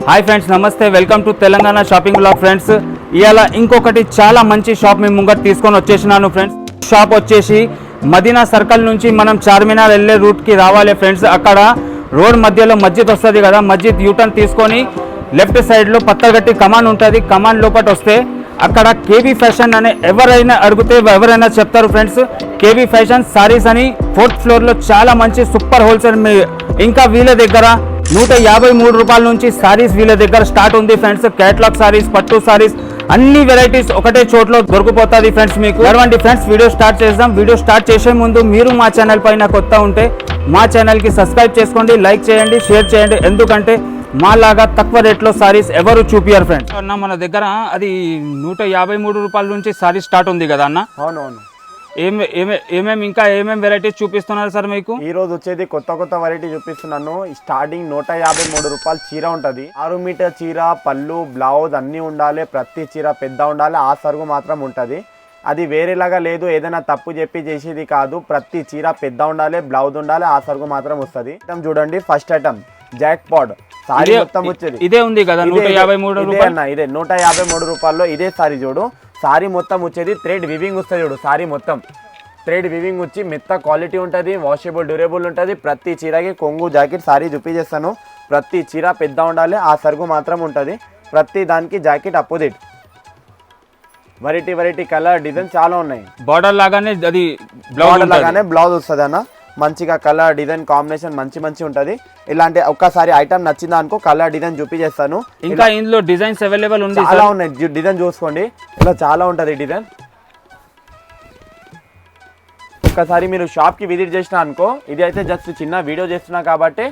Hi friends, నమస్తే. Welcome to Telangana shopping blog friends. ఇవాళ ఇంకొకటి చాలా మంచి షాప్ మీ ముంగట తీసుకొని వచ్చేసినాను ఫ్రెండ్స్. షాప్ వచ్చేసి మదీనా సర్కిల్ నుంచి మనం చార్మినార్ వెళ్ళే రూట్కి రావాలి ఫ్రెండ్స్. అక్కడ రోడ్ మధ్యలో మస్జిద్ వస్తుంది కదా, మస్జిద్ యూటర్న్ తీసుకొని లెఫ్ట్ సైడ్లో పత్తర్గట్టి కమాన్ ఉంటుంది. కమాన్ లోపల వస్తే అక్కడ కేబీ ఫ్యాషన్ అనే ఎవరైనా అడిగితే ఎవరైనా చెప్తారు ఫ్రెండ్స్. కేబీ ఫ్యాషన్ సారీస్ అని 4th ఫ్లోర్లో చాలా మంచి సూపర్ హోల్సేల్. ఇంకా వీళ్ళ దగ్గర 153 రూపాయల నుంచి సారీస్ వీళ్ళ దగ్గర స్టార్ట్ ఉంది ఫ్రెండ్స్. కేటలాగ్ సారీస్, పట్టు సారీస్, అన్ని వెరైటీస్ ఒకటే చోట్లో దొరికిపోతుంది ఫ్రెండ్స్ మీకు. అటువంటి ఫ్రెండ్స్ వీడియో స్టార్ట్ చేద్దాం. వీడియో స్టార్ట్ చేసే ముందు మీరు మా ఛానల్ పైన కొత్త ఉంటే మా ఛానల్కి సబ్స్క్రైబ్ చేసుకోండి, లైక్ చేయండి, షేర్ చేయండి. ఎందుకంటే మాలాగా తక్కువ రేట్లో సారీస్ ఎవరు చూపియరు ఫ్రెండ్స్. అన్న మన దగ్గర అది 153 రూపాయల నుంచి సారీస్ స్టార్ట్ ఉంది కదా అన్న? అవునవును. ఇంకా ఏమేమి వెరైటీస్ చూపిస్తున్నారు సార్ మీకు? ఈ రోజు వచ్చేది కొత్త వెరైటీ చూపిస్తున్నాను. స్టార్టింగ్ 153 రూపాయలు చీర ఉంటుంది. 6 మీటర్ చీర, పళ్ళు, బ్లౌజ్ అన్నీ ఉండాలి. ప్రతి చీర పెద్ద ఉండాలి. ఆ సరుగు మాత్రం ఉంటుంది. అది వేరేలాగా లేదు, ఏదైనా తప్పు చెప్పి చేసేది కాదు. ప్రతి చీర పెద్ద ఉండాలి, బ్లౌజ్ ఉండాలి, ఆ సరుగు మాత్రం వస్తుంది. ఐటమ్ చూడండి, ఫస్ట్ ఐటమ్ జాక్ పాడ్ సారీ మొత్తం వచ్చేది ఇదే ఉంది కదా 153 రూపాయలు. ఇదే 153 రూపాయల్లో ఇదే సారీ చూడు. సారీ మొత్తం వచ్చేది థ్రెడ్ వివింగ్ వస్తుంది చూడు. సారీ మొత్తం థ్రెడ్ వివింగ్ వచ్చి మెత్త క్వాలిటీ ఉంటుంది, వాషబుల్, డ్యూరబుల్ ఉంటుంది. ప్రతి చీరకి కొంగు జాకెట్ సారీ చూపించేస్తాను. ప్రతి చీర పెద్ద ఉండాలి, ఆ సరుగు మాత్రం ఉంటుంది. ప్రతి దానికి jacket opposite. Variety colour design చాలా ఉన్నాయి. బార్డర్ లాగానే అది బ్లౌజ్ వస్తుంది అన్న. మంచిగా కలర్ డిజైన్ కాంబినేషన్ మంచి ఉంటుంది. ఇలాంటి ఒక్కసారి ఐటమ్ నచ్చిందా అనుకో, కలర్ డిజైన్ చూపించేస్తాను. ఇంకా ఇందులో డిజైన్స్ అవైలబుల్ ఉంది, చాలా ఉన్నాయి. డిజైన్ చూసుకోండి, ఇలా చాలా ఉంటుంది డిజైన్. ఒక్కసారి మీరు షాప్కి విజిట్ చేసినా అనుకో, ఇది అయితే జస్ట్ చిన్న వీడియో చేస్తున్నా కాబట్టి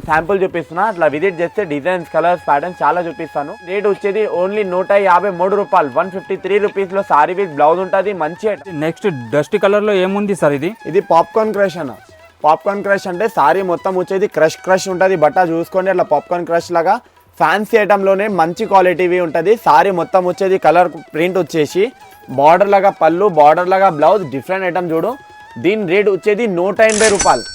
శాంపుల్ చూపిస్తున్నా. అట్లా విజిట్ చేస్తే డిజైన్స్, కలర్స్, ప్యాటర్న్స్ చాలా చూపిస్తాను. రేట్ వచ్చేది ఓన్లీ 153 రూపాయలు. 153 రూపీస్లో సారీ విత్ బ్లౌజ్ ఉంటుంది. మంచి. నెక్స్ట్ డస్ట్ కలర్లో ఏముంది సార్? ఇది పాప్కార్న్ క్రష్ అన్న. పాప్కార్న్ క్రష్ అంటే సారీ మొత్తం వచ్చేది క్రష్ ఉంటుంది. బట్ట చూసుకోండి, అట్లా పాప్కార్న్ క్రష్ లాగా ఫ్యాన్సీ ఐటమ్లోనే మంచి క్వాలిటీవి ఉంటుంది. సారీ మొత్తం వచ్చేది కలర్ ప్రింట్ వచ్చేసి బార్డర్ లాగా పళ్ళు, బార్డర్ లాగా బ్లౌజ్, డిఫరెంట్ ఐటమ్ చూడు. దీని రేట్ వచ్చేది 180 రూపాయలు.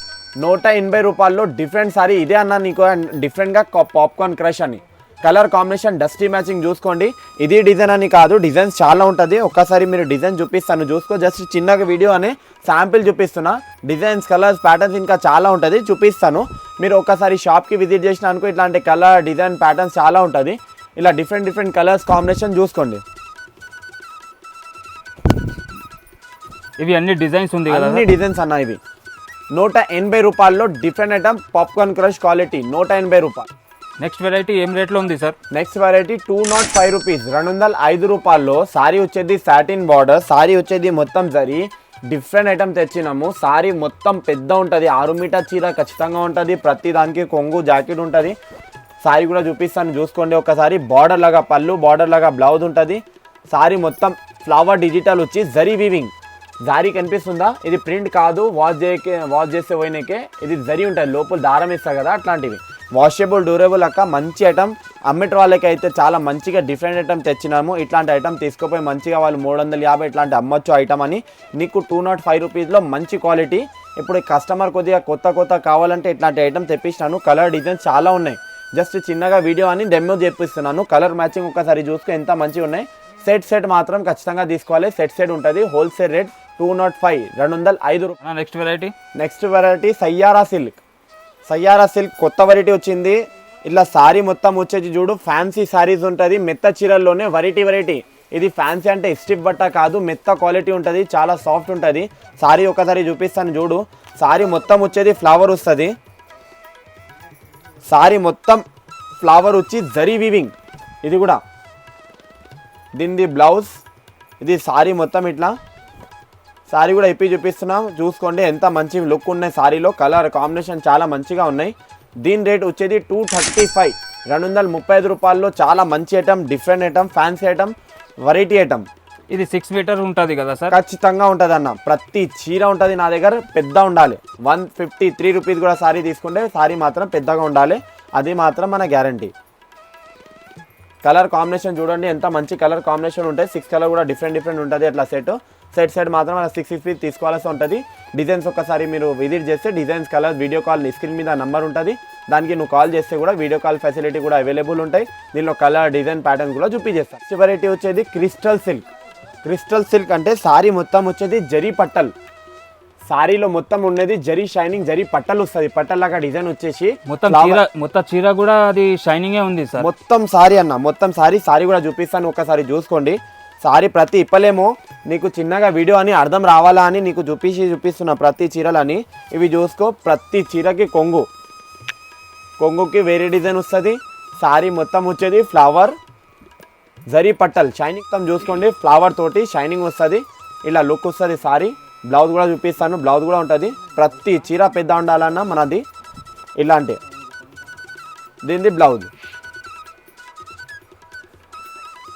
180 రూపాయల్లో డిఫరెంట్ సారీ ఇదే అన్న. నీకు డిఫరెంట్గా పాప్కార్న్ క్రష్ అని కలర్ కాంబినేషన్, డస్టీ మ్యాచింగ్ చూసుకోండి. ఇది డిజైన్ అని కాదు, డిజైన్స్ చాలా ఉంటుంది. ఒక్కసారి మీరు డిజైన్ చూపిస్తాను చూసుకో. జస్ట్ చిన్నగా వీడియో అనే శాంపిల్ చూపిస్తున్నా. డిజైన్స్, కలర్స్, ప్యాటర్న్స్ ఇంకా చాలా ఉంటుంది, చూపిస్తాను. మీరు ఒక్కసారి షాప్కి విజిట్ చేసిన అనుకో, ఇట్లాంటి కలర్, డిజైన్, ప్యాటర్న్స్ చాలా ఉంటుంది. ఇలా డిఫరెంట్ కలర్స్ కాంబినేషన్ చూసుకోండి. ఇవి అన్ని డిజైన్స్ ఉంది కదా? అన్ని డిజైన్స్ అన్న. ఇవి 180 రూపాయల్లో different item popcorn crush quality 180 రూపాయలు. నెక్స్ట్ వెరైటీ ఏం రేట్లో ఉంది సార్? నెక్స్ట్ వెరైటీ 205 రూపీస్, 205 రూపాయల్లో సారీ వచ్చేది సాటిన్ బార్డర్. సారీ వచ్చేది మొత్తం జరీ. డిఫరెంట్ ఐటమ్ తెచ్చినాము. సారీ మొత్తం పెద్ద ఉంటుంది. 6 మీటర్ చీర ఖచ్చితంగా ఉంటుంది. ప్రతి దానికి కొంగు జాకెట్ ఉంటుంది. సారీ కూడా చూపిస్తాను చూసుకోండి ఒకసారి. బార్డర్ లాగా పళ్ళు, బార్డర్ లాగా బ్లౌజ్ ఉంటుంది. సారీ మొత్తం ఫ్లవర్ డిజిటల్ వచ్చి జరీ వీవింగ్. జారీ కనిపిస్తుందా? ఇది ప్రింట్ కాదు, వాష్ చేస్తే పోయినాకే ఇది జరీ ఉంటుంది. లోపల దారం ఇస్తారు కదా, అట్లాంటివి. వాషబుల్, డ్యూరబుల్ అక్క మంచి ఐటమ్. అమ్మేట వాళ్ళకి అయితే చాలా మంచిగా డిఫరెంట్ ఐటమ్ తెచ్చినాము. ఇట్లాంటి ఐటమ్ తీసుకుపోయి మంచిగా వాళ్ళు 350 ఇట్లాంటి అమ్మొచ్చు ఐటమ్ అని. నీకు 205 రూపీస్లో మంచి క్వాలిటీ. ఇప్పుడు కస్టమర్ కొద్దిగా కొత్త కావాలంటే ఇట్లాంటి ఐటమ్ తెప్పిస్తాను. కలర్ డిజైన్స్ చాలా ఉన్నాయి. జస్ట్ చిన్నగా వీడియో అని డెమో చేపిస్తున్నాను. కలర్ మ్యాచింగ్ ఒకసారి చూసుకో ఎంత మంచిగా ఉన్నాయి. సెట్ మాత్రం ఖచ్చితంగా తీసుకోవాలి. సెట్ ఉంటుంది. హోల్సేల్ రేట్ 205, 205 రూపాయలు. నెక్స్ట్ వెరైటీ సయ్యారా సిల్క్ కొత్త వెరైటీ వచ్చింది. ఇలా సారీ మొత్తం వచ్చేది చూడు. ఫ్యాన్సీ సారీస్ ఉంటుంది. మెత్త చీరల్లోనే వెరైటీ. ఇది ఫ్యాన్సీ అంటే స్టిఫ్ బట్ట కాదు, మెత్త క్వాలిటీ ఉంటుంది. చాలా సాఫ్ట్ ఉంటుంది. సారీ ఒకసారి చూపిస్తాను చూడు. సారీ మొత్తం వచ్చేది ఫ్లవర్ వస్తుంది. సారీ మొత్తం ఫ్లవర్ వచ్చి జరీ వీవింగ్. ఇది కూడా దీనిది బ్లౌజ్. ఇది సారీ మొత్తం ఇట్లా. సారీ కూడా ఇప్పి చూపిస్తున్నాం చూసుకోండి. ఎంత మంచి లుక్ ఉన్నాయి సారీలో. కలర్ కాంబినేషన్ చాలా మంచిగా ఉన్నాయి. దీని రేట్ వచ్చేది 235, 235 రూపాయల్లో చాలా మంచి item, different item, fancy item, variety item. ఇది 6 మీటర్ ఉంటుంది కదా సార్? ఖచ్చితంగా ఉంటుంది అన్న. ప్రతి చీర ఉంటుంది నా దగ్గర. పెద్ద ఉండాలి. 153 రూపీస్ కూడా సారీ తీసుకుంటే సారీ మాత్రం పెద్దగా ఉండాలి. అది మాత్రం మన గ్యారంటీ. కలర్ కాంబినేషన్ చూడండి ఎంత మంచి కలర్ కాంబినేషన్ ఉంటాయి. 6 కలర్ కూడా డిఫరెంట్ ఉంటుంది. అట్లా సెట్ మాత్రం 6 తీసుకోవాల్సి ఉంటుంది. డిజైన్స్ ఒక్కసారి మీరు విజిట్ చేస్తే designs, colours, video call screen మీద నంబర్ ఉంటుంది. దానికి నువ్వు కాల్ చేస్తే కూడా వీడియో కాల్ ఫెసిలిటీ కూడా అవైలబుల్ ఉంటాయి. దీనిలో కలర్ డిజైన్ ప్యాటర్న్ కూడా చూపించేస్తాను. నెక్స్ట్ వెరైటీ వచ్చేది క్రిస్టల్ సిల్క్. క్రిస్టల్ సిల్క్ అంటే సారీ మొత్తం వచ్చేది జరీ పట్టల్. సారీలో మొత్తం ఉండేది జరీ షైనింగ్ జరీ పట్టలు వస్తుంది. పట్టల్లాగా డిజైన్ వచ్చేసి మొత్తం చీర కూడా అది షైనింగే ఉంది సార్. మొత్తం సారీ అన్న, మొత్తం సారీ కూడా చూపిస్తాను, ఒకసారి చూసుకోండి. సారీ ప్రతి ఇప్పలేమో నీకు చిన్నగా వీడియో అని అర్థం రావాలా అని నీకు చూపిస్తున్నా ప్రతి చీరలని. ఇవి చూసుకో, ప్రతి చీరకి కొంగుకి వేరే డిజైన్ వస్తుంది. సారీ మొత్తం వచ్చేది ఫ్లవర్ జరీ పట్టల్ షైనింగ్ మొత్తం చూసుకోండి. ఫ్లవర్ తోటి షైనింగ్ వస్తుంది, ఇలా లుక్ వస్తుంది సారీ. బ్లౌజ్ కూడా చూపిస్తాను, బ్లౌజ్ కూడా ఉంటుంది. ప్రతి చీర పెద్ద ఉండాలన్నా మనది ఇలాంటి. దీనిది బ్లౌజ్.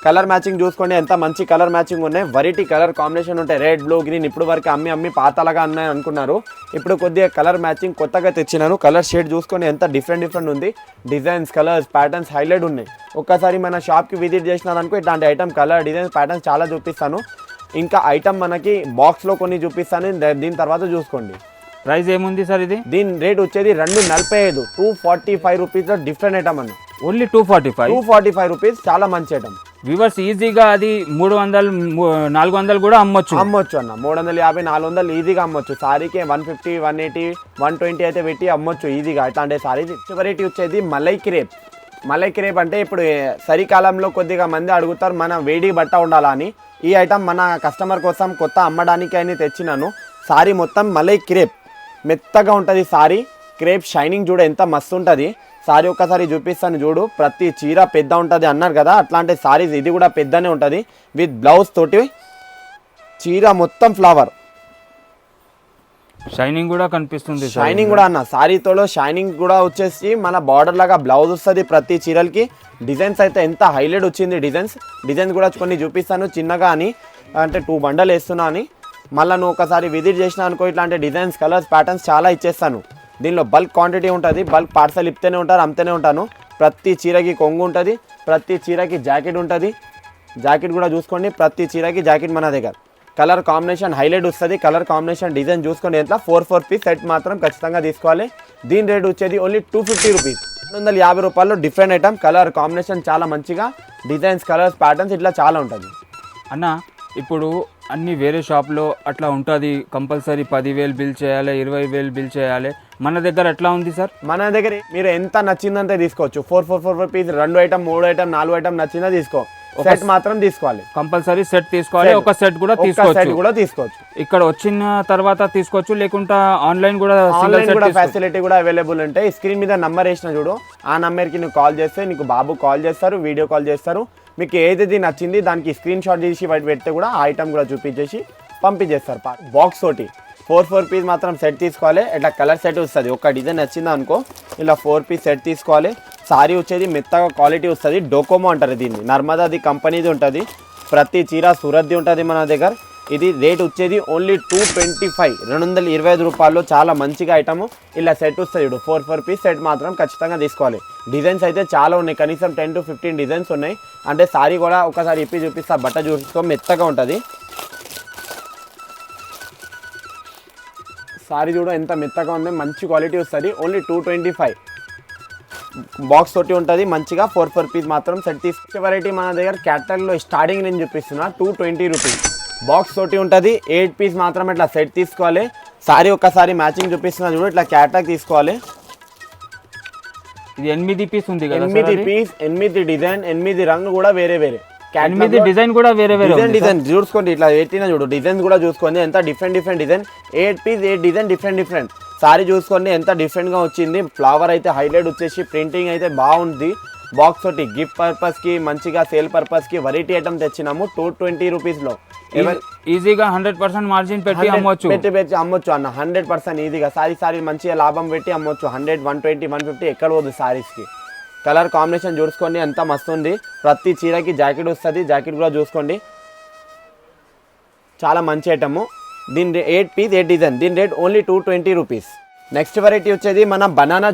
కలర్ మ్యాచింగ్ చూసుకోండి, ఎంత మంచి కలర్ మ్యాచింగ్ ఉన్నాయి. వెరైటీ కలర్ కాంబినేషన్ ఉంటాయి, రెడ్ బ్లూ గ్రీన్. ఇప్పుడు వరకు అమ్మి పాతలాగా ఉన్నాయి అనుకున్నారు, ఇప్పుడు కొద్దిగా కలర్ మ్యాచింగ్ కొత్తగా తెచ్చినాను. కలర్ షేడ్ చూసుకోండి, ఎంత డిఫరెంట్ ఉంది. డిజైన్స్ కలర్స్ ప్యాటర్న్స్ హైలైట్ ఉన్నాయి. ఒక్కసారి మన షాప్కి విజిట్ చేసినారనుకో ఇట్లాంటి ఐటమ్ కలర్ డిజైన్స్ ప్యాటర్న్స్ చాలా చూపిస్తాను. ఇంకా ఐటమ్ మనకి బాక్స్లో కొన్ని చూపిస్తాను, దీని తర్వాత చూసుకోండి. ప్రైస్ ఏముంది సార్ ఇది? దీని రేట్ వచ్చేది 245, 245 రూపీస్లో డిఫరెంట్ ఐటమ్ అన్న. ఓన్లీ 245 రూపీస్, చాలా మంచి ఐటమ్. వ్యూవర్స్ ఈజీగా అది 300 400 కూడా అమ్మొచ్చు అన్న. 350 400 ఈజీగా అమ్మొచ్చు. సారీకి 150 180 120 అయితే పెట్టి అమ్మొచ్చు ఈజీగా. అట్లాంటి సారీ. వెరైటీ వచ్చేది మలై క్రేప్. మలై క్రేప్ అంటే ఇప్పుడు చలికాలంలో కొద్దిగా మంది అడుగుతారు మన వేడి బట్ట ఉండాలా అని. ఈ ఐటమ్ మన కస్టమర్ కోసం కొత్త అమ్మడానికి అని తెచ్చినాను. సారీ మొత్తం మలై క్రేప్, మెత్తగా ఉంటుంది సారీ. క్రేప్ షైనింగ్ చూడు ఎంత మస్తు ఉంటుంది. సారీ ఒక్కసారి చూపిస్తాను చూడు, ప్రతి చీర పెద్ద ఉంటుంది అన్నారు కదా, అట్లాంటి సారీస్ ఇది కూడా పెద్దనే ఉంటుంది. విత్ బ్లౌజ్ తోటి చీర మొత్తం ఫ్లవర్ షైనింగ్ కూడా కనిపిస్తుంది. షైనింగ్ కూడా అన్న, సారీతో షైనింగ్ కూడా వచ్చేసి మన బార్డర్ లాగా బ్లౌజ్ వస్తుంది ప్రతి చీరలకి. డిజైన్స్ అయితే ఎంత హైలైట్ వచ్చింది. డిజైన్స్ కూడా కొన్ని చూపిస్తాను చిన్నగా అని, అంటే 2 బండలు వేస్తున్నా అని. మళ్ళీ నువ్వు ఒకసారి విజిట్ చేసినా అనుకో ఇట్లాంటి డిజైన్స్ కలర్స్ ప్యాటర్న్స్ చాలా ఇచ్చేస్తాను. దీనిలో బల్క్ క్వాంటిటీ ఉంటుంది, బల్క్ పార్సల్ ఇస్తూనే ఉంటారు, అమ్ముతూనే ఉంటాను. ప్రతి చీరకి కొంగు ఉంటుంది, ప్రతి చీరకి జాకెట్ ఉంటుంది. జాకెట్ కూడా చూసుకోండి, ప్రతి చీరకి జాకెట్ మన దగ్గర. కలర్ కాంబినేషన్ హైలైట్ వస్తుంది. కలర్ కాంబినేషన్ డిజైన్ చూసుకోండి. ఎంత 4 పీస్ సెట్ మాత్రం ఖచ్చితంగా తీసుకోవాలి. దీని రేట్ వచ్చేది ఓన్లీ 250 రూపీస్, 250 రూపాయల్లో డిఫరెంట్ ఐటమ్. కలర్ కాంబినేషన్ చాలా మంచిగా, డిజైన్స్ కలర్స్ ప్యాటర్న్స్ ఇట్లా చాలా ఉంటుంది అన్న. ఇప్పుడు అన్ని వేరే షాప్లో అట్లా ఉంటుంది, కంపల్సరీ 10,000 బిల్ చేయాలి, 20,000 బిల్ చేయాలి. మన దగ్గర ఎట్లా ఉంది సార్? మన దగ్గర మీరు ఎంత నచ్చిందంతే తీసుకోవచ్చు. 4 రూపీస్ 2 ఐటమ్ 3 ఐటమ్ 4 ఐటమ్ నచ్చిందా తీసుకో. సెట్ మాత్రం తీసుకోవాలి, కంపల్సరీ సెట్ తీసుకోవాలి. ఒక సెట్ కూడా తీసుకోవచ్చు. ఇక్కడ వచ్చిన తర్వాత తీసుకోవచ్చు, లేకుంటే ఆన్లైన్ కూడా ఫెసిలిటీ కూడా అవైలబుల్ ఉంటాయి. స్క్రీన్ మీద నంబర్ వేసిన చూడు, ఆ నంబర్కి నువ్వు కాల్ చేస్తే నీకు బాబు కాల్ చేస్తారు, వీడియో కాల్ చేస్తారు. మీకు ఏది నచ్చింది దానికి స్క్రీన్ షాట్ తీసి పెడితే కూడా ఆ ఐటమ్ కూడా చూపించేసి పంపించేస్తారు. బాక్స్ తోటి 4 పీస్ మాత్రం సెట్ తీసుకోవాలి. ఇట్లా కలర్ సెట్ వస్తుంది. ఒక డిజైన్ నచ్చిందా అనుకో ఇలా 4 పీస్ సెట్ తీసుకోవాలి. సారీ వచ్చేది మెత్తగా క్వాలిటీ వస్తుంది. డోకోమో అంటారు దీన్ని, నర్మదాది కంపెనీది ఉంటుంది. ప్రతి చీర సూరత్ది ఉంటుంది మన దగ్గర. ఇది రేట్ వచ్చేది ఓన్లీ 225, 225 రూపాయల్లో చాలా మంచిగా ఐటమ్. ఇలా సెట్ వస్తుంది చూడు, 4 పీస్ సెట్ మాత్రం ఖచ్చితంగా తీసుకోవాలి. డిజైన్స్ అయితే చాలా ఉన్నాయి, కనీసం 10 to 15 డిజైన్స్ ఉన్నాయి. అంటే సారీ కూడా ఒకసారి ఇప్పి చూపిస్తా, బట్ట చూసుకో మెత్తగా ఉంటుంది. సారీ చూడ ఎంత మెత్తగా ఉంది, మంచి క్వాలిటీ వస్తుంది. ఓన్లీ 225 బాక్స్ తోటి ఉంటుంది మంచిగా. 4 పీస్ మాత్రం సెట్ తీసుకొచ్చే వెరైటీ మన దగ్గర క్యాటలాగ్లో స్టార్టింగ్ నేను చూపిస్తున్నా 220 రూపీస్. బాక్స్ తోటి ఉంటుంది. 8 పీస్ మాత్రం ఇట్లా సెట్ తీసుకోవాలి. సారీ ఒక్కసారి మ్యాచింగ్ చూపిస్తున్నా చూడు, ఇట్లా క్యాటలాగ్ తీసుకోవాలి. ఇది 8 పీస్ ఉంది కదా, 8 పీస్, 8 డిజైన్, 8 రంగు కూడా వేరే. డిజైన్ కూడా వేరే డిజైన్ చూసుకోండి. ఇట్లా పెట్టిన చూడు, డిజైన్స్ కూడా చూసుకోండి ఎంత different design. 8 piece 8 design different. Sari చూసుకోండి ఎంత డిఫరెంట్గా వచ్చింది. ఫ్లవర్ అయితే హైలైట్ వచ్చేసి, ప్రింటింగ్ అయితే బాగుంది. బాక్స్ తోటి గిఫ్ట్ పర్పస్కి, మంచిగా సేల్ పర్పస్కి వెరైటీ ఐటమ్ తెచ్చినాము 220 రూపీస్లో. ఈజీగా 100% మార్జిన్ పెట్టి అమ్మొచ్చు అన్న. 100% ఈజీగా సారీ మంచిగా లాభం పెట్టి అమ్మొచ్చు. 100 120 150 ఎక్కడ పోదు సారీస్కి. కలర్ కాంబినేషన్ చూసుకోండి ఎంత మస్తు ఉంది. ప్రతి చీరకి జాకెట్ వస్తుంది, జాకెట్ కూడా చూసుకోండి చాలా మంచి ఐటమ్. దీని 8 పీస్ 8 డిజైన్. దీని rate only 220 rupees. Next variety వచ్చేది మన బనానా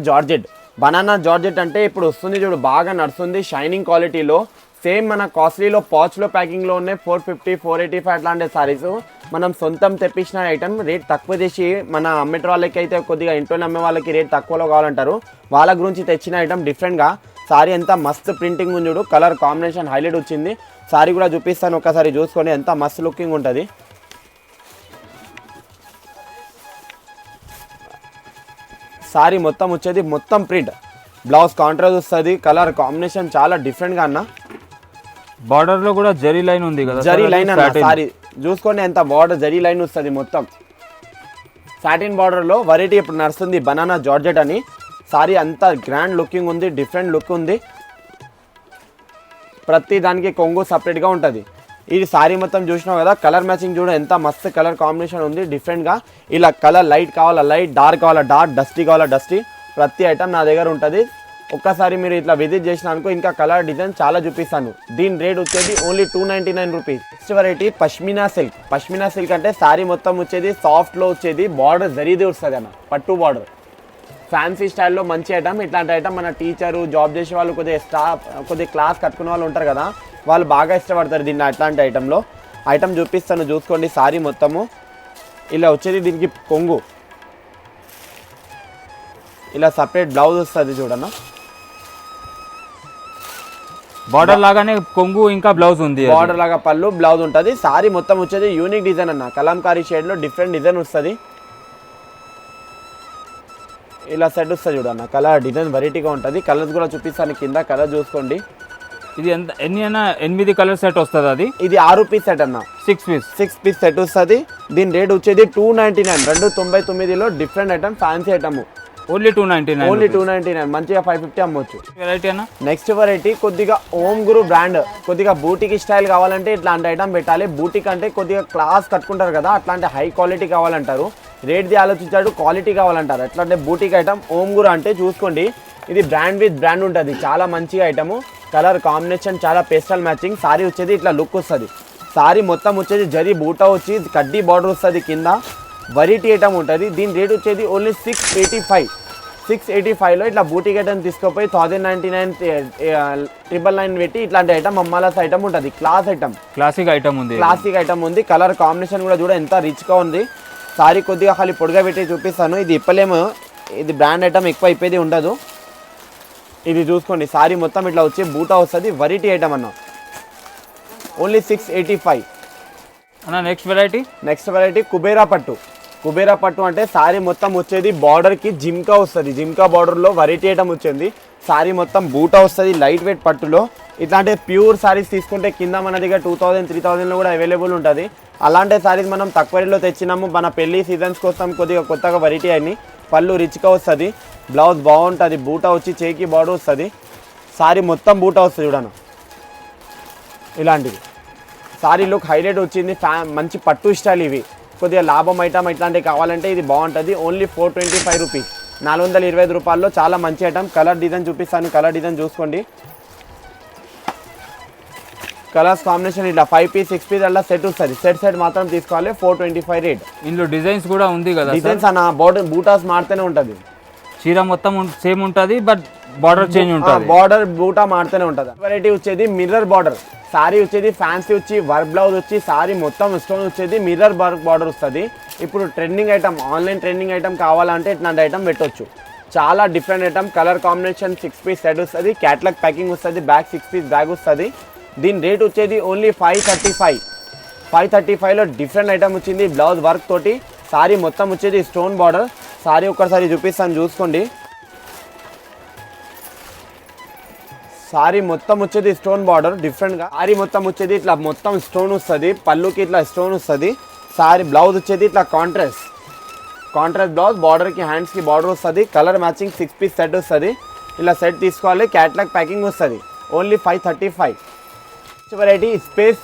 జార్జెట్ అంటే ఇప్పుడు వస్తుంది చూడు, బాగా నడుస్తుంది షైనింగ్ క్వాలిటీలో. సేమ్ మన కాస్ట్లీలో పౌచ్లో ప్యాకింగ్లో ఉన్నాయి 450 485 అట్లాంటి సారీస్. మనం సొంతం తెప్పించిన ఐటమ్ రేట్ తక్కువ చేసి మన అమ్మేట వాళ్ళకి అయితే కొద్దిగా ఇంట్లో అమ్మే వాళ్ళకి రేట్ తక్కువలో కావాలంటారు, వాళ్ళ గురించి తెచ్చిన ఐటమ్ డిఫరెంట్గా. సారీ ఎంత మస్తు ప్రింటింగ్ ఉంది చూడు, కలర్ కాంబినేషన్ హైలైట్ వచ్చింది. సారీ కూడా చూపిస్తాను ఒకసారి చూసుకొని, ఎంత మస్తు లుకింగ్ ఉంటుంది. సారీ మొత్తం వచ్చేది మొత్తం ప్రింట్, బ్లౌజ్ కాంట్రాస్ట్ వస్తుంది, కలర్ కాంబినేషన్ చాలా డిఫరెంట్గా అన్న. బార్డర్ లో కూడా జరీ లైన్ ఉంది కదా, జరీ లైన్ అన్న. సారీ చూసుకోండి ఎంత బార్డర్ జరీ లైన్ వస్తుంది మొత్తం. సాటిన్ బార్డర్లో వెరైటీ ఇప్పుడు నడుస్తుంది బనానా జార్జెట్ అని. సారీ అంతా గ్రాండ్ లుకింగ్ ఉంది, డిఫరెంట్ లుక్ ఉంది. ప్రతి దానికి కొంగు సపరేట్గా ఉంటుంది. ఇది సారీ మొత్తం చూసినావు కదా, కలర్ మ్యాచింగ్ చూడ ఎంత మస్తు కలర్ కాంబినేషన్ ఉంది డిఫరెంట్గా. ఇలా కలర్ లైట్ కావాలా లైట్, డార్క్ కావాలా డార్క్, డస్టీ కావాలా డస్టీ, ప్రతి ఐటమ్ నా దగ్గర ఉంటుంది. ఒక్కసారి మీరు ఇట్లా విజిట్ చేసినానుకో ఇంకా కలర్ డిజైన్ చాలా చూపిస్తాను. దీని రేట్ వచ్చేది only 299 rupees. Next variety pashmina silk. Pashmina silk అంటే సారీ మొత్తం వచ్చేది సాఫ్ట్లో వచ్చేది, బార్డర్ జరీది వస్తుంది అన్న, పట్టు బార్డర్. ఫ్యాన్సీ స్టైల్లో మంచి ఐటమ్. ఇట్లాంటి ఐటమ్ మన టీచరు, జాబ్ చేసే వాళ్ళు, కొద్దిగా క్లాస్ కట్టుకునే వాళ్ళు ఉంటారు కదా, వాళ్ళు బాగా ఇష్టపడతారు దీన్ని. అట్లాంటి ఐటెంలో ఐటమ్ చూపిస్తాను చూసుకోండి. సారీ మొత్తము ఇలా వచ్చేది, దీనికి కొంగు ఇలా సపరేట్ బ్లౌజ్ వస్తుంది చూడన్న. బార్డర్ లాగానే కొంగు ఇంకా బ్లౌజ్ ఉంది, బార్డర్ లాగా పళ్ళు బ్లౌజ్ ఉంటుంది. సారీ మొత్తం వచ్చేది యూనిక్ డిజైన్ అన్న, కలంకారీ షేడ్లో డిఫరెంట్ డిజైన్ వస్తుంది. ఇలా సెట్ వస్తుంది చూడన్న, కలర్ డిజైన్ వెరైటీగా ఉంటుంది. కలర్స్ కూడా చూపిస్తాను కింద, కలర్ చూసుకోండి. ఇది ఎంత ఎన్ని అయినా 8 కలర్ సెట్ వస్తుంది. అది ఇది 6 పీస్ సెట్ అన్న, 6 పీస్ సెట్ వస్తుంది. దీని రేట్ వచ్చేది 299, 299లో different item, fancy item. Only 299, only 299, మంచిగా 550 అమ్మొచ్చు. వెరైటీ అన్న. నెక్స్ట్ వెరైటీ కొద్దిగా ఓం గురు బ్రాండ్, కొద్దిగా బూటిక్ స్టైల్ కావాలంటే ఇట్లాంటి ఐటమ్ పెట్టాలి. బూటిక్ అంటే కొద్దిగా క్లాస్ కట్టుకుంటారు కదా, అట్లాంటి హై క్వాలిటీ కావాలంటారు. రేట్ది ఆలోచించాడు, క్వాలిటీ కావాలంటారు. ఎట్లంటే బూటిక్ ఐటమ్ ఓం గురు అంటే చూసుకోండి, ఇది బ్రాండ్ విత్ బ్రాండ్ ఉంటుంది. చాలా మంచిగా ఐటమ్, కలర్ కాంబినేషన్ చాలా పేస్టల్ మ్యాచింగ్. సారీ వచ్చేది ఇట్లా లుక్ వస్తుంది. సారీ మొత్తం వచ్చేది జరీ బూటా వచ్చి కడ్డీ బార్డర్ వస్తుంది కింద, వెరైటీ ఐటమ్ ఉంటుంది. దీని రేట్ వచ్చేది ఓన్లీ 685. 685లో ఇట్లా బూటిక్ ఐటమ్ తీసుకుపోయి 1099, 999 పెట్టి ఇట్లాంటి ఐటమ్ అమ్మాలస్ ఐటమ్ ఉంటుంది. క్లాస్ ఐటమ్, క్లాసిక్ ఐటమ్ ఉంది, క్లాసిక్ ఐటమ్ ఉంది. కలర్ కాంబినేషన్ కూడా చూడ ఎంత రిచ్గా ఉంది. సారీ కొద్దిగా ఖాళీ పొడిగా పెట్టి చూపిస్తాను. ఇది ఇప్పలేము, ఇది బ్రాండ్ ఐటమ్ ఎక్కువ అయిపోయేది ఉండదు. ఇది చూసుకోండి, సారీ మొత్తం ఇట్లా వచ్చి బూటా వస్తుంది, వెరైటీ ఐటమ్ అన్న. ఓన్లీ 685 అన్న. నెక్స్ట్ వెరైటీ కుబేరా పట్టు. కుబేరా పట్టు అంటే సారీ మొత్తం వచ్చేది బార్డర్కి జిమ్కా వస్తుంది. జిమ్కా బార్డర్లో వెరైటీ ఐటమ్ వచ్చింది. సారీ మొత్తం బూటా వస్తుంది, లైట్ వెయిట్ పట్టులో. ఇట్లాంటి ప్యూర్ సారీస్ తీసుకుంటే కింద మన దగ్గర 2000, 3000లో కూడా అవైలబుల్ ఉంటుంది. అలాంటి సారీస్ మనం తక్కువ రేట్లో తెచ్చినాము. మన పెళ్లి సీజన్స్ కోసం కొద్దిగా కొత్తగా వెరైటీ అన్ని. పళ్ళు రిచ్గా వస్తుంది, బ్లౌజ్ బాగుంటుంది, బూటా వచ్చి చేకి బార్డర్ వస్తుంది. సారీ మొత్తం బూటా వస్తుంది చూడను, ఇలాంటివి. సారీ లుక్ హైలైట్ వచ్చింది, మంచి పట్టు స్టైల్. ఇవి కొద్దిగా లాభం ఐటమ్ ఇట్లాంటివి కావాలంటే ఇది బాగుంటుంది. ఓన్లీ 425 రూపీస్, 425 రూపాయల్లో చాలా మంచి ఐటమ్. కలర్ డిజైన్ చూపిస్తాను, కలర్ డిజైన్ చూసుకోండి. కలర్స్ కాంబినేషన్ ఇట్లా 5 పీస్ 6 పీస్ అలా సెట్ వస్తుంది. సెట్ మాత్రం తీసుకోవాలి, 425 రేట్. ఇందులో డిజైన్స్ కూడా ఉంది కదా, డిజైన్స్ అన్న బార్డర్ బూటాస్ మారుతూనే ఉంటుంది. చీర మొత్తం సేమ్ ఉంటుంది, బట్ బార్డర్ చేంజ్ ఉంటుంది. బార్డర్ బూటా మారుతూనే ఉంటుంది. వెరైటీ వచ్చేది మిర్రర్ బార్డర్. సారీ వచ్చేది ఫ్యాన్సీ వచ్చి వర్క్ బ్లౌజ్ వచ్చి, సారీ మొత్తం స్టోన్ వచ్చేది మిర్రర్ బార్డర్ వస్తుంది. ఇప్పుడు trending item, online trending item కావాలంటే ఇట్లాంటి ఐటమ్ పెట్టవచ్చు. చాలా different item. Colour combination 6 piece set వస్తుంది, క్యాట్లాగ్ ప్యాకింగ్ వస్తుంది, బ్యాగ్ 6 పీస్ బ్యాగ్ వస్తుంది. దీని రేట్ వచ్చేది ఓన్లీ 535. 535లో డిఫరెంట్ ఐటమ్ వచ్చింది, బ్లౌజ్ వర్క్ తోటి. సారీ మొత్తం వచ్చేది స్టోన్ బార్డర్. సారీ ఒక్కసారి చూపిస్తాను చూసుకోండి. సారీ మొత్తం వచ్చేది స్టోన్ బార్డర్ డిఫరెంట్గా. సారీ మొత్తం వచ్చేది ఇట్లా మొత్తం స్టోన్ వస్తుంది, పళ్ళుకి ఇట్లా స్టోన్ వస్తుంది. సారీ బ్లౌజ్ వచ్చేది ఇట్లా కాంట్రాస్ట్ బ్లౌజ్, బార్డర్కి హ్యాండ్స్కి బార్డర్ వస్తుంది. కలర్ మ్యాచింగ్ 6 పీస్ సెట్ వస్తుంది. ఇలా సెట్ తీసుకోవాలి, క్యాట్లాగ్ ప్యాకింగ్ వస్తుంది. ఓన్లీ 535. వెరైటీ స్పేస్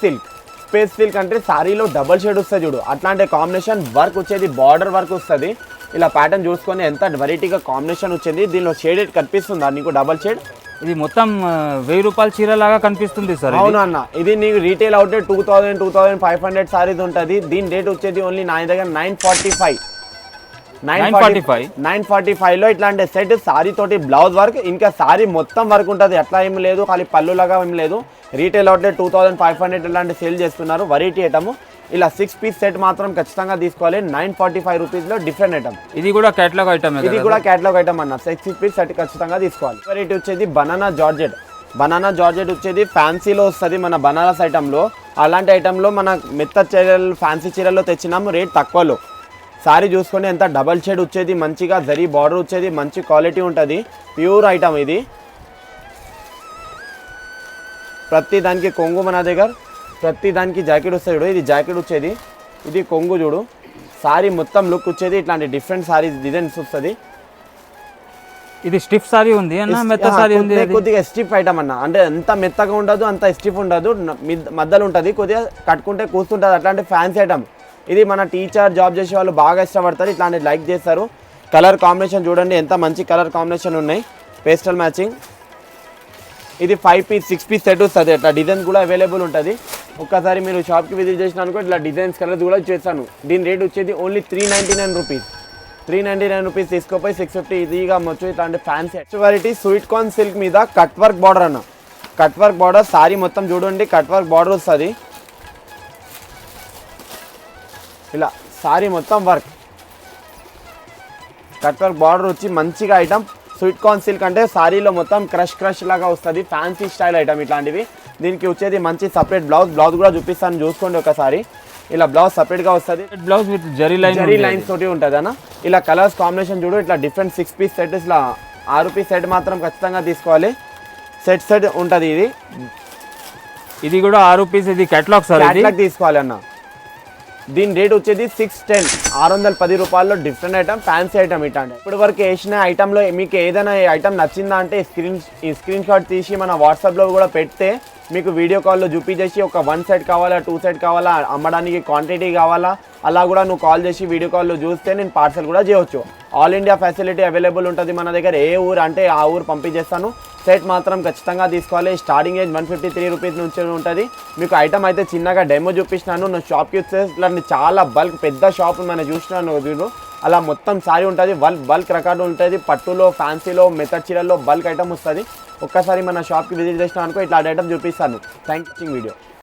సిల్క్ అంటే సారీలో డబల్ షేడ్ వస్తుంది చూడు, అట్లాంటి కాంబినేషన్ వర్క్ వచ్చేది, బార్డర్ వర్క్ వస్తుంది. ఇలా ప్యాటర్న్ చూసుకొని ఎంత వెరైటీగా కాంబినేషన్ వచ్చింది. దీనిలో షేడ్ కనిపిస్తుందా నీకు? Double shade. ఇది మొత్తం 1000 రూపాయల చీర లాగా కనిపిస్తుంది సార్. అవును అన్న, ఇది నీకు రీటైల్ అవుట్లెట్ 2000, 2500 సారీస్ ఉంటుంది. దీని రేట్ వచ్చేది ఓన్లీ నా దగ్గర 945లో ఇట్లాంటి సెట్. సారీ తోటి బ్లౌజ్ వర్క్, ఇంకా సారీ మొత్తం వర్క్ ఉంటుంది. అట్లా ఏమి లేదు, ఖాళీ పళ్ళు లాగా ఏం లేదు. రీటైల్ అవుట్లెట్ 2500 ఇలాంటి సేల్ చేస్తున్నారు. వెరైటీ ఐటమ్ ఇలా 6 పీస్ సెట్ మాత్రం ఖచ్చితంగా తీసుకోవాలి. 945 రూపీస్లో డిఫరెంట్ ఐటమ్. ఇది కూడా కేటలాగ్ ఐటమ్. ఇది కూడా కేటలాగ్ ఐటమ్ అన్న. 6 పీస్ సెట్ ఖచ్చితంగా తీసుకోవాలి. వెరైటీ వచ్చేది బనానా జార్జెట్. బనానా జార్జెట్ వచ్చేది ఫ్యాన్సీలో వస్తుంది మన బనారస్ ఐటెంలో. అలాంటి ఐటెంలో మన మెత్త చీరలు ఫ్యాన్సీ చీరల్లో తెచ్చినాము రేట్ తక్కువలో. సారీ చూసుకొని ఎంత డబల్ షేడ్ వచ్చేది, మంచిగా జరీ బార్డర్ వచ్చేది, మంచి క్వాలిటీ ఉంటుంది. ప్యూర్ ఐటమ్ ఇది. ప్రతి దానికి కొంగు మన దగ్గర, ప్రతి దానికి జాకెట్ వస్తుంది చూడు. ఇది జాకెట్ వచ్చేది, ఇది కొంగు చూడు. సారీ మొత్తం లుక్ వచ్చేది ఇట్లాంటి డిఫరెంట్ సారీ డిజైన్స్ వస్తుంది. ఇది స్టిఫ్ సారీ ఉంది అన్న, మెత్త సారీ ఉంది. కొద్దిగా స్టిఫ్ ఐటమ్ అన్న, అంటే ఎంత మెత్తగా ఉండదు అంత స్టిఫ్ ఉండదు, మధ్యలో ఉంటుంది, కొద్దిగా కట్టుకుంటే కూస్తుంటుంది. అట్లాంటి ఫ్యాన్సీ ఐటమ్ ఇది. మన టీచర్ జాబ్ చేసే వాళ్ళు బాగా ఇష్టపడతారు, ఇట్లాంటి లైక్ చేస్తారు. కలర్ కాంబినేషన్ చూడండి ఎంత మంచి కలర్ కాంబినేషన్ ఉన్నాయి, పేస్టల్ మ్యాచింగ్. ఇది 5 పీస్ 6 పీస్ సెట్ వస్తుంది. అట్లా డిజైన్స్ కూడా అవైలబుల్ ఉంటుంది. ఒక్కసారి మీరు షాప్కి విజిట్ చేసిన అనుకో ఇట్లా డిజైన్స్ కలర్స్ కూడా చేస్తాను. దీని రేట్ వచ్చేది ఓన్లీ 399 రూపీస్. 399 రూపీస్ తీసుకోపోయి 650 ఈజీగా అమ్మొచ్చు. ఇట్లాంటి fancy variety sweet corn silk మీద కట్ వర్క్ బార్డర్ అన్న. కట్ వర్క్ బార్డర్ సారీ మొత్తం చూడండి, కట్ వర్క్ బార్డర్ వస్తుంది. ఇలా సారీ మొత్తం వర్క్, కట్ వర్క్ బార్డర్ వచ్చి మంచిగా ఐటమ్. స్వీట్ కార్న్ సిల్క్ అంటే సారీలో మొత్తం క్రష్ లాగా వస్తుంది, ఫ్యాన్సీ స్టైల్ ఐటమ్ ఇట్లాంటివి. దీనికి వచ్చేది మంచి సపరేట్ బ్లౌజ్ కూడా చూపిస్తాను, చూసుకోండి ఒకసారి. ఇలా బ్లౌజ్ సపరేట్గా వస్తుంది. బ్లౌజ్ విత్ జరీ లైన్స్ తోటి ఉంటుంది అన్న. ఇలా కలర్స్ కాంబినేషన్ చూడు. ఇట్లా డిఫరెంట్ 6 పీస్ సెట్, ఇలా 6 పీస్ సెట్ మాత్రం ఖచ్చితంగా తీసుకోవాలి. సెట్ ఉంటుంది ఇది. ఇది కూడా 6 పీస్, ఇది కేటలాగ్ సార్, కేటలాగ్ తీసుకోవాలి అన్న. దీని రేట్ వచ్చేది 610, 610 రూపాయల్లో డిఫరెంట్ ఐటమ్, ఫ్యాన్సీ ఐటమ్ ఇట్లాంటి. ఇప్పటి వరకు వేసిన ఐటమ్లో మీకు ఏదైనా ఐటమ్ నచ్చిందా అంటే స్క్రీన్ షాట్ తీసి మన వాట్సాప్లో కూడా పెడితే మీకు వీడియో కాల్లో చూపించేసి ఒక 1 సెట్ కావాలా 2 సెట్ కావాలా, అమ్మడానికి క్వాంటిటీ కావాలా, అలా కూడా నువ్వు కాల్ చేసి వీడియో కాల్లో చూస్తే నేను పార్సల్ కూడా చేయవచ్చు. ఆల్ ఇండియా ఫెసిలిటీ అవైలబుల్ ఉంటుంది మన దగ్గర. ఏ ఊరు అంటే ఆ ఊరు పంపించేస్తాను. సెట్ మాత్రం ఖచ్చితంగా తీసుకోవాలి. స్టార్టింగ్ ఏజ్ 153 రూపీస్ నుంచి ఉంటుంది. మీకు ఐటమ్ అయితే చిన్నగా డెమో చూపిస్తున్నాను. నా షాప్కి వస్తే ఇట్లాంటి చాలా బల్క్ పెద్ద షాప్ మనం చూసినాను వీళ్ళు. అలా మొత్తం సారీ ఉంటుంది, బల్క్ రకాలు ఉంటుంది. పట్టులో, ఫ్యాన్సీలో, మెత్తడ్ చీరల్లో బల్క్ ఐటమ్ వస్తుంది. ఒక్కసారి మన షాప్కి విజిట్ చేసినా అనుకో ఇట్లాంటి ఐటమ్ చూపిస్తాను. Thank you video.